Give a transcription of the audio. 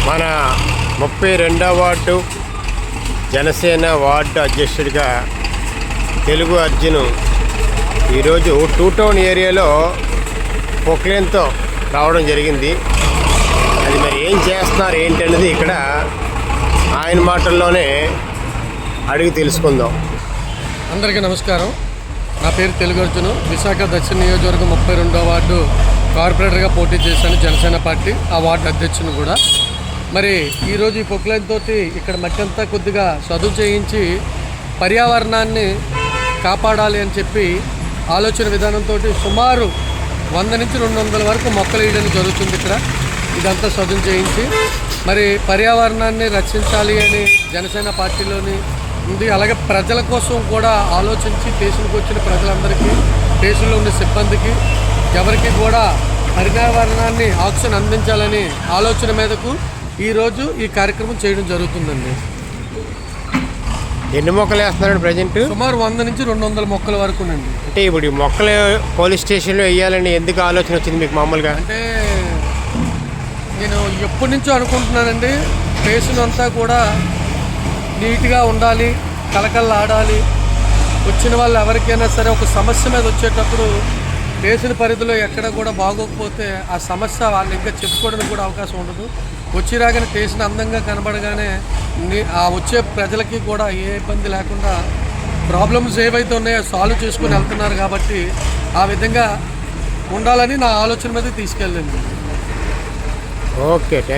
మన 32వ ward Janasena ward అధ్యక్షుడిగా తెలుగు అర్జున్ ఈరోజు టూ టౌన్ ఏరియాలో పొక్లేన్తో రావడం జరిగింది. అది మరి ఏం చేస్తున్నారు ఏంటనేది ఇక్కడ ఆయన మాటల్లోనే అడిగి తెలుసుకుందాం. అందరికీ నమస్కారం. నా పేరు తెలుగు అర్జున్. విశాఖ దక్షిణ నియోజకవర్గం 32వ వార్డు కార్పొరేటర్గా పోటీ చేశాను, జనసేన పార్టీ. ఆ వార్డు అధ్యక్షుని కూడా. మరి ఈరోజు ఈ పొక్లైన్ తోటి ఇక్కడ మట్టంతా కొద్దిగా చదువు చేయించి పర్యావరణాన్ని కాపాడాలి అని చెప్పి ఆలోచన విధానంతో సుమారు 100 నుంచి 200 వరకు మొక్కలు వేయడం జరుగుతుంది ఇక్కడ. ఇదంతా చదువు చేయించి మరి పర్యావరణాన్ని రక్షించాలి అని జనసేన పార్టీలోని ఉంది. అలాగే ప్రజల కోసం కూడా ఆలోచించి స్టేషన్కి వచ్చిన ప్రజలందరికీ, స్టేషన్లో ఉన్న సిబ్బందికి ఎవరికి కూడా పర్యావరణాన్ని ఆక్సిజన్ అందించాలని ఆలోచన మీదకు ఈరోజు ఈ కార్యక్రమం చేయడం జరుగుతుందండి. ఎన్ని మొక్కలు వేస్తున్నారండి ప్రజెంట్? సుమారు 100 నుంచి 200 మొక్కల వరకు అండి. అంటే ఇప్పుడు ఈ మొక్కలు పోలీస్ స్టేషన్లో వేయాలని ఎందుకు ఆలోచన వచ్చింది మీకు మామూలుగా? అంటే నేను ఎప్పటి నుంచో అనుకుంటున్నానండి, స్టేషన్ అంతా కూడా నీట్గా ఉండాలి, కలకల్లాడాలి. వచ్చిన వాళ్ళు ఎవరికైనా సరే ఒక సమస్య మీద వచ్చేటప్పుడు స్టేషన్ పరిధిలో ఎక్కడ కూడా బాగోకపోతే ఆ సమస్య వాళ్ళు ఇంకా చెప్పుకోవడానికి కూడా అవకాశం ఉండదు. వచ్చిరాగానే స్టేషన్ అందంగా కనబడగానే ఆ వచ్చే ప్రజలకి కూడా ఏ ఇబ్బంది లేకుండా ప్రాబ్లమ్స్ ఏవైతే ఉన్నాయో సాల్వ్ చేసుకుని వెళ్తున్నారు. కాబట్టి ఆ విధంగా ఉండాలని నా ఆలోచన మీద తీసుకెళ్ళండి. Okay, thank you.